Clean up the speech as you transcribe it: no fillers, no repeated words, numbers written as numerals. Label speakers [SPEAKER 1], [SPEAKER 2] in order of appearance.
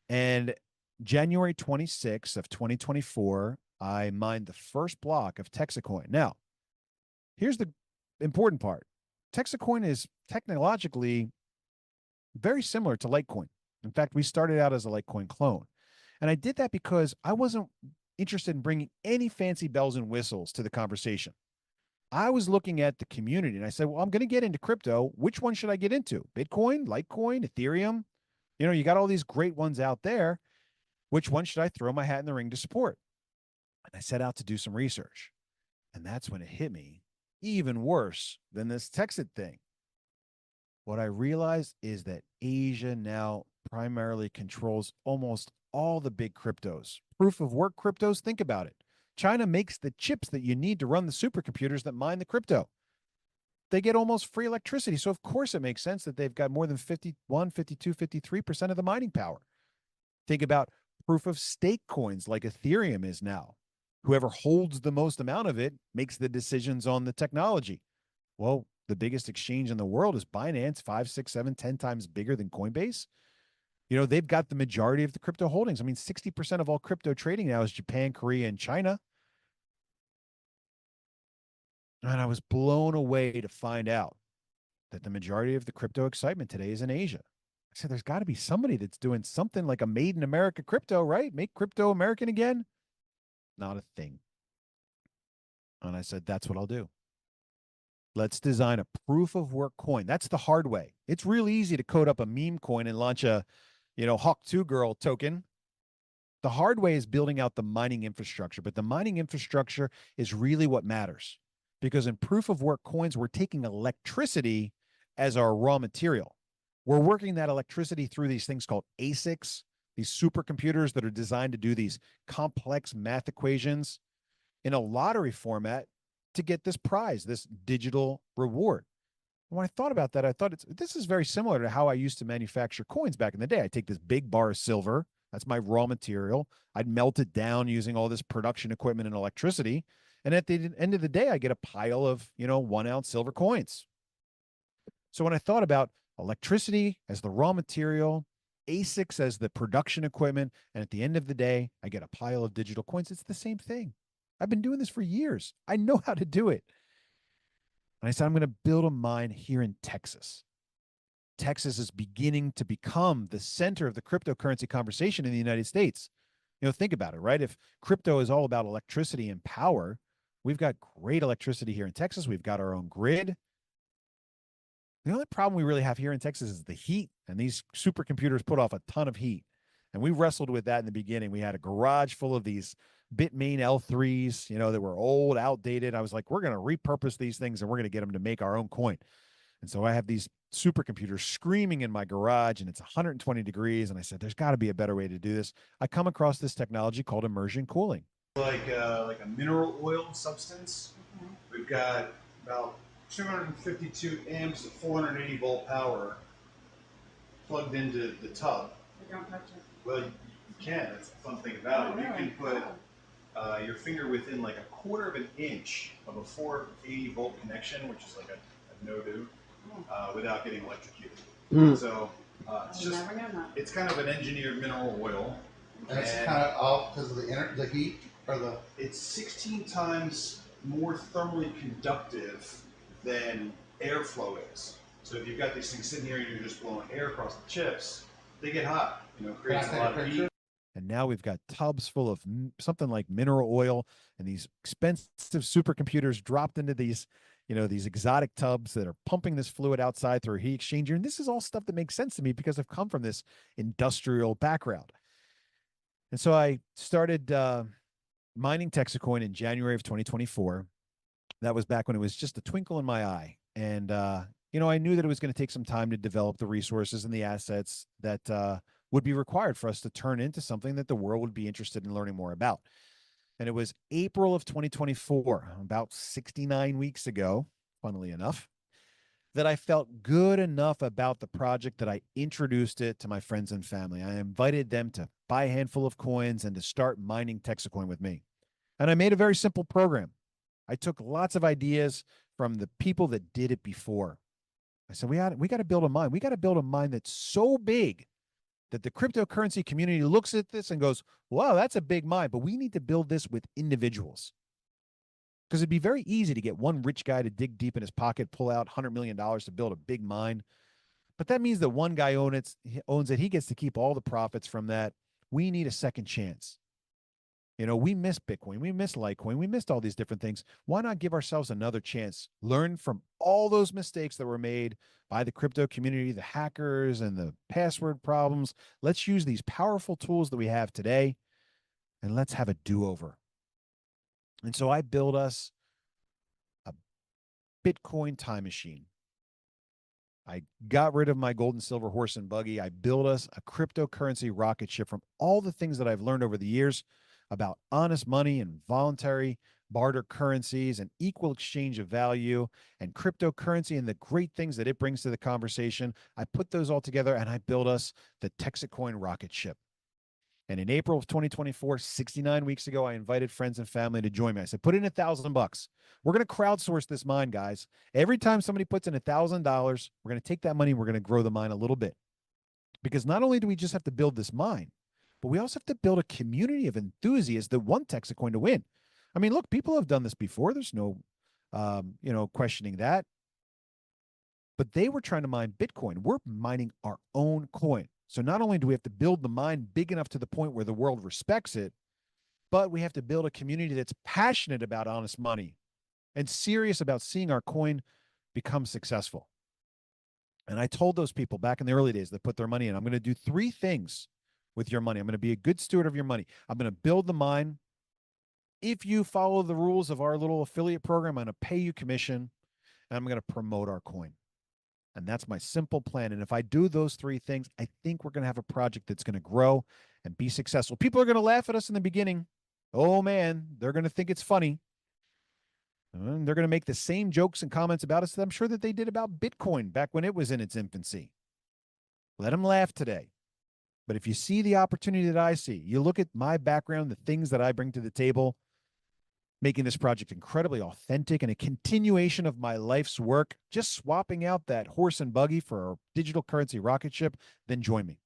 [SPEAKER 1] And January 26th of 2024, I mined the first block of TexitCoin. Now, here's the important part. TexitCoin is technologically very similar to Litecoin. In fact, we started out as a Litecoin clone. And I did that because I wasn't interested in bringing any fancy bells and whistles to the conversation. I was looking at the community and I said, well, I'm going to get into crypto. Which one should I get into? Bitcoin, Litecoin, Ethereum? You know, you got all these great ones out there. Which one should I throw my hat in the ring to support? And I set out to do some research. And that's when it hit me even worse than this Texit thing. What I realized is that Asia now primarily controls almost all the big cryptos. Proof of work cryptos, think about it. China makes the chips that you need to run the supercomputers that mine the crypto. They get almost free electricity. So, of course, it makes sense that they've got more than 51, 52, 53% of the mining power. Think about proof of stake coins like Ethereum is now. Whoever holds the most amount of it makes the decisions on the technology. Well, the biggest exchange in the world is Binance, 5, 6, 7, 10 times bigger than Coinbase. You know, they've got the majority of the crypto holdings. I mean, 60% of all crypto trading now is Japan, Korea, and China. And I was blown away to find out that the majority of the crypto excitement today is in Asia. I said, there's got to be somebody that's doing something like a made in America crypto, right? Make crypto American again. Not a thing. And I said, that's what I'll do. Let's design a proof of work coin. That's the hard way. It's really easy to code up a meme coin and launch a, Hawk 2 Girl token. The hard way is building out the mining infrastructure, but the mining infrastructure is really what matters because in proof of work coins, we're taking electricity as our raw material. We're working that electricity through these things called ASICs, these supercomputers that are designed to do these complex math equations in a lottery format to get this prize, this digital reward. When I thought about that, I thought this is very similar to how I used to manufacture coins back in the day. I take this big bar of silver, that's my raw material. I'd melt it down using all this production equipment and electricity. And at the end of the day, I get a pile of, 1 ounce silver coins. So when I thought about electricity as the raw material, ASICs as the production equipment, and at the end of the day, I get a pile of digital coins, it's the same thing. I've been doing this for years. I know how to do it. And I said, I'm going to build a mine here in Texas. Texas is beginning to become the center of the cryptocurrency conversation in the United States. Think about it, right? If crypto is all about electricity and power, we've got great electricity here in Texas. We've got our own grid. The only problem we really have here in Texas is the heat, and these supercomputers put off a ton of heat. And we wrestled with that in the beginning. We had a garage full of these Bitmain L3s, that were old, outdated. I was like, we're going to repurpose these things and we're going to get them to make our own coin. And so I have these supercomputers screaming in my garage and it's 120 degrees. And I said, there's got to be a better way to do this. I come across this technology called immersion cooling.
[SPEAKER 2] Like a mineral oil substance. We've got about 252 amps of 480 volt power plugged into the tub.
[SPEAKER 3] I don't touch it.
[SPEAKER 2] Well, you can. That's the fun thing about it. You can put your finger within like a quarter of an inch of a 480 volt connection, which is like a no-do, without getting electrocuted. So it's kind of an engineered mineral oil.
[SPEAKER 4] And it's kind of off because of the heat or the.
[SPEAKER 2] It's 16 times more thermally conductive than airflow is. So if you've got these things sitting here and you're just blowing air across the chips, they get hot. Creates a lot of heat.
[SPEAKER 1] And now we've got tubs full of something like mineral oil and these expensive supercomputers dropped into these, these exotic tubs that are pumping this fluid outside through a heat exchanger. And this is all stuff that makes sense to me because I've come from this industrial background. And so I started mining TexitCoin in January of 2024. That was back when it was just a twinkle in my eye. And, I knew that it was going to take some time to develop the resources and the assets that would be required for us to turn into something that the world would be interested in learning more about. And it was April of 2024, about 69 weeks ago, funnily enough, that I felt good enough about the project that I introduced it to my friends and family. I invited them to buy a handful of coins and to start mining TexitCoin with me. And I made a very simple program. I took lots of ideas from the people that did it before. I said, we got to build a mine. We got to build a mine that's so big that the cryptocurrency community looks at this and goes, wow, that's a big mine, but we need to build this with individuals. Because it'd be very easy to get one rich guy to dig deep in his pocket, pull out $100 million to build a big mine. But that means that one guy owns it. He gets to keep all the profits from that. We need a second chance. You know, we missed Bitcoin, we missed Litecoin, we missed all these different things. Why not give ourselves another chance? Learn from all those mistakes that were made by the crypto community, the hackers, and the password problems. Let's use these powerful tools that we have today, and let's have a do-over. And so I built us a Bitcoin time machine. I got rid of my gold and silver horse and buggy. I built us a cryptocurrency rocket ship from all the things that I've learned over the years about honest money and voluntary barter currencies and equal exchange of value and cryptocurrency and the great things that it brings to the conversation. I put those all together and I built us the TexitCoin rocket ship. And in April of 2024, 69 weeks ago, I invited friends and family to join me. I said, put in $1,000. We're going to crowdsource this mine, guys. Every time somebody puts in $1,000, we're going to take that money and we're going to grow the mine a little bit. Because not only do we just have to build this mine, but we also have to build a community of enthusiasts that want TexitCoin to win. I mean, look, people have done this before. There's no, questioning that. But they were trying to mine Bitcoin. We're mining our own coin. So not only do we have to build the mine big enough to the point where the world respects it, but we have to build a community that's passionate about honest money and serious about seeing our coin become successful. And I told those people back in the early days that put their money in, I'm going to do 3 things with your money. I'm going to be a good steward of your money. I'm going to build the mine. If you follow the rules of our little affiliate program, I'm going to pay you commission, and I'm going to promote our coin. And that's my simple plan. And if I do those 3 things, I think we're going to have a project that's going to grow and be successful. People are going to laugh at us in the beginning. Oh, man, they're going to think it's funny. And they're going to make the same jokes and comments about us that I'm sure that they did about Bitcoin back when it was in its infancy. Let them laugh today. But if you see the opportunity that I see, you look at my background, the things that I bring to the table, making this project incredibly authentic and a continuation of my life's work, just swapping out that horse and buggy for a digital currency rocket ship, then join me.